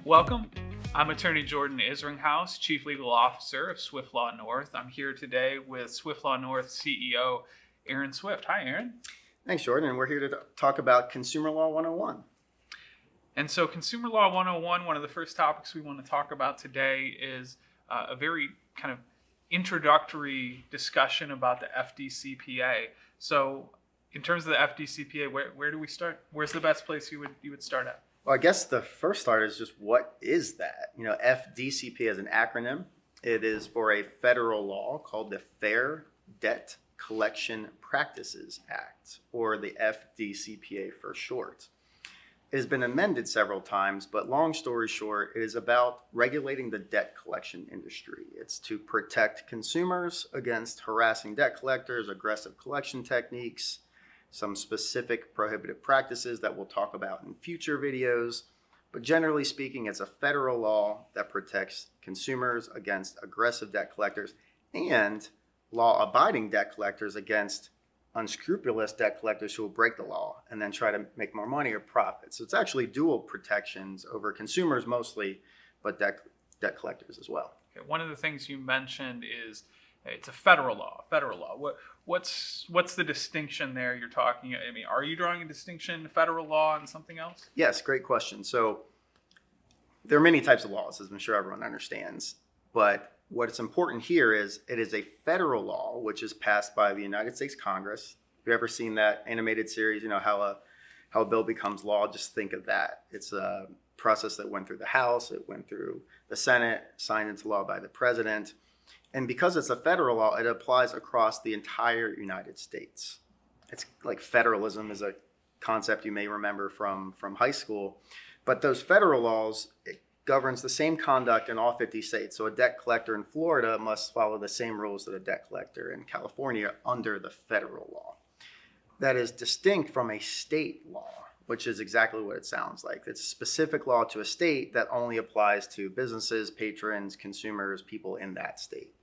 Welcome. I'm Attorney Jordan Isringhouse, Chief Legal Officer of Swift Law North. I'm here today with Swift Law North CEO Aaron Swift. Hi, Aaron. Thanks, Jordan. And we're here to talk about Consumer Law 101. And so Consumer Law 101, one of the first topics we want to talk about today is a very kind of introductory discussion about the FDCPA. So in terms of the FDCPA, where do we start? Where's the best place you would start at? Well, I guess the first start is just what is that? FDCPA is an acronym. It is for a federal law called the Fair Debt Collection Practices Act, or the FDCPA for short. It has been amended several times, but long story short, it is about regulating the debt collection industry. It's to protect consumers against harassing debt collectors, aggressive collection techniques, some specific prohibited practices that we'll talk about in future videos. But generally speaking, it's a federal law that protects consumers against aggressive debt collectors and law-abiding debt collectors against unscrupulous debt collectors who will break the law and then try to make more money or profit. So it's actually dual protections over consumers mostly, but debt collectors as well. Okay. One of the things you mentioned is it's a federal law. What's the distinction there you're talking? I mean, are you drawing a distinction, federal law and something else? Yes, great question. So there are many types of laws, as I'm sure everyone understands. But what's important here is it is a federal law, which is passed by the United States Congress. If you've ever seen that animated series, how a bill becomes law, just think of that. It's a process that went through the House, it went through the Senate, signed into law by the president. And because it's a federal law, it applies across the entire United States. It's like federalism is a concept you may remember from high school. But those federal laws, it governs the same conduct in all 50 states. So a debt collector in Florida must follow the same rules that a debt collector in California under the federal law. That is distinct from a state law, which is exactly what it sounds like. It's a specific law to a state that only applies to businesses, patrons, consumers, people in that state.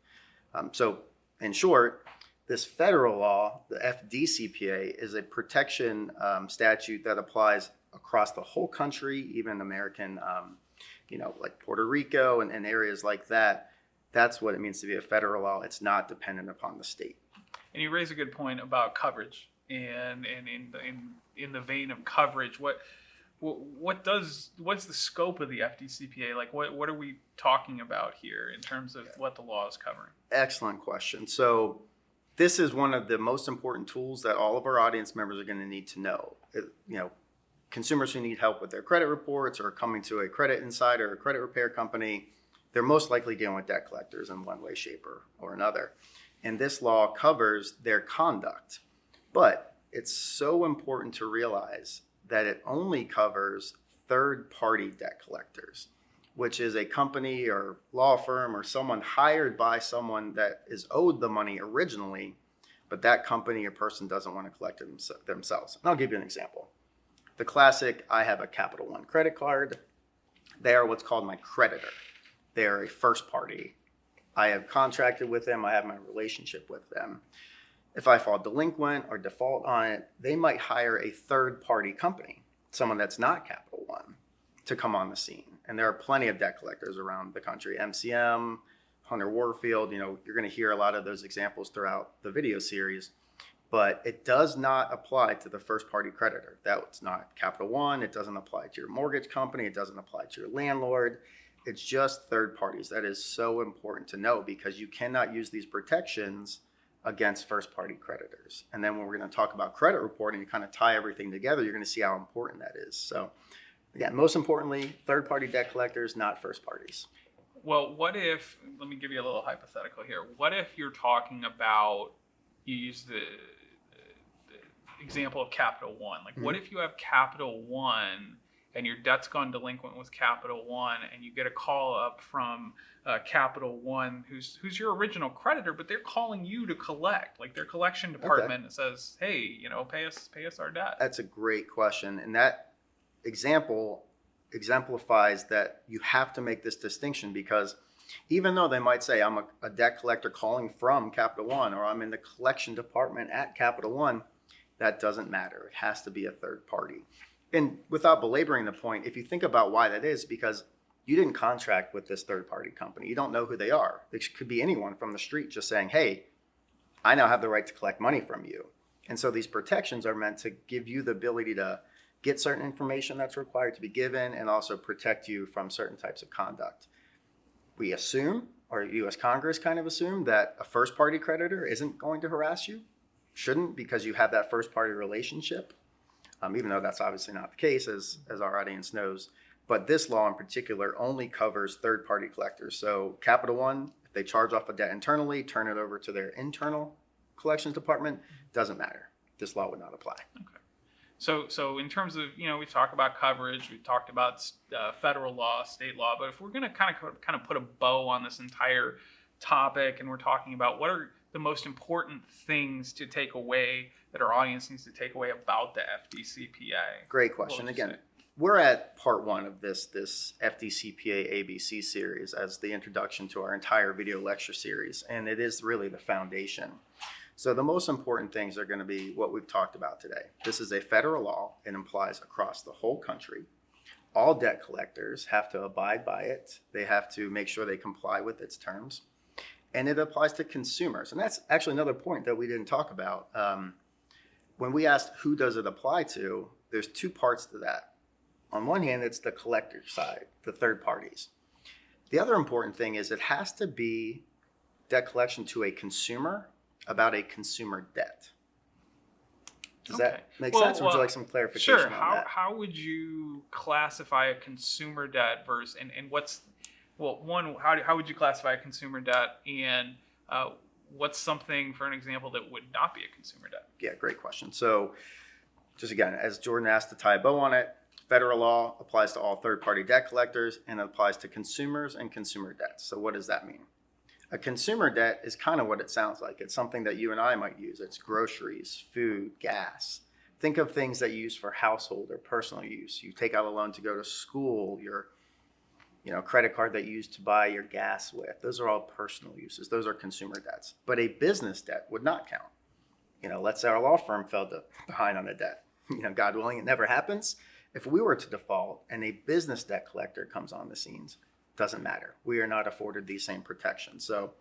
So in short, this federal law, the FDCPA, is a protection statute that applies across the whole country, even American, like Puerto Rico and areas like that. That's what it means to be a federal law. It's not dependent upon the state. And you raise a good point about coverage, and in the vein of coverage, what's the scope of the FDCPA? Like what are we talking about here in terms of what the law is covering? Excellent question. So this is one of the most important tools that all of our audience members are going to need to know. Consumers who need help with their credit reports or coming to a credit insider or a credit repair company, they're most likely dealing with debt collectors in one way, shape, or another. And this law covers their conduct. But it's so important to realize that it only covers third-party debt collectors, which is a company or law firm or someone hired by someone that is owed the money originally, but that company or person doesn't want to collect it themselves. And I'll give you an example. The classic, I have a Capital One credit card. They are what's called my creditor. They are a first party. I have contracted with them. I have my relationship with them. If I fall delinquent or default on it, they might hire a third-party company, someone that's not Capital One, to come on the scene. And there are plenty of debt collectors around the country. MCM, Hunter Warfield, you're going to hear a lot of those examples throughout the video series. But it does not apply to the first-party creditor. That's not Capital One. It doesn't apply to your mortgage company. It doesn't apply to your landlord. It's just third parties. That is so important to know because you cannot use these protections against first-party creditors. And then when we're going to talk about credit reporting and kind of tie everything together, you're going to see how important that is. So again, most importantly, third-party debt collectors, not first parties. Well, let me give you a little hypothetical here. What if you're talking about, you use the example of Capital One. Like, what if you have Capital One and your debt's gone delinquent with Capital One, and you get a call up from Capital One, who's your original creditor, but they're calling you to collect, like their collection department says, hey, pay us our debt. That's a great question, and that example exemplifies that you have to make this distinction because Even though they might say, I'm a debt collector calling from Capital One, or I'm in the collection department at Capital One, that doesn't matter. It has to be a third party. And without belaboring the point, if you think about why that is, because you didn't contract with this third party company. You don't know who they are. It could be anyone from the street just saying, hey, I now have the right to collect money from you. And so these protections are meant to give you the ability to get certain information that's required to be given and also protect you from certain types of conduct. We assume, or U.S. Congress kind of assume, that a first party creditor isn't going to harass you. Shouldn't, because you have that first party relationship, even though that's obviously not the case, as our audience knows. But this law in particular only covers third party collectors. So Capital One, if they charge off a debt internally, turn it over to their internal collections department, doesn't matter. This law would not apply. Okay. So in terms of, we've talked about coverage, we've talked about federal law, state law, but if we're going to kind of put a bow on this entire topic, and we're talking about what are the most important things to take away that our audience needs to take away about the FDCPA? Great question. Again, we're at part one of this FDCPA ABC series as the introduction to our entire video lecture series, and it is really the foundation. So the most important things are going to be what we've talked about today. This is a federal law. It applies across the whole country. All debt collectors have to abide by it. They have to make sure they comply with its terms. And it applies to consumers. And that's actually another point that we didn't talk about. When we asked who does it apply to, there's two parts to that. On one hand, it's the collector side, the third parties. The other important thing is it has to be debt collection to a consumer about a consumer debt. Does that make sense? Or would you like some clarification sure. on that? How would you classify a consumer debt versus, and what's, one, how would you classify a consumer debt, and what's something, for an example, that would not be a consumer debt? Yeah, great question. So just again, as Jordan asked to tie a bow on it, federal law applies to all third-party debt collectors, and it applies to consumers and consumer debts. So what does that mean? A consumer debt is kind of what it sounds like. It's something that you and I might use. It's groceries, food, gas. Think of things that you use for household or personal use. You take out a loan to go to school, your credit card that you use to buy your gas with. Those are all personal uses. Those are consumer debts. But a business debt would not count. Let's say our law firm fell behind on a debt. God willing, it never happens. If we were to default and a business debt collector comes on the scenes, doesn't matter. We are not afforded these same protections. So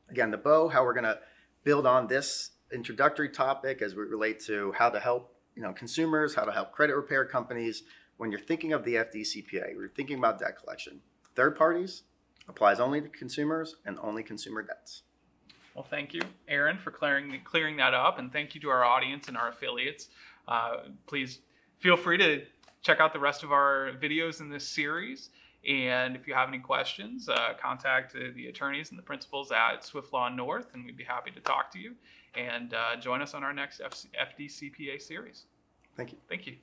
again, the bow, how we're going to build on this introductory topic as we relate to how to help consumers, how to help credit repair companies. When you're thinking of the FDCPA, we're thinking about debt collection. Third parties applies only to consumers and only consumer debts. Well, thank you, Aaron, for clearing that up, and thank you to our audience and our affiliates. Please feel free to check out the rest of our videos in this series. And if you have any questions, contact the attorneys and the principals at Swift Law North, and we'd be happy to talk to you. And join us on our next FDCPA series. Thank you. Thank you.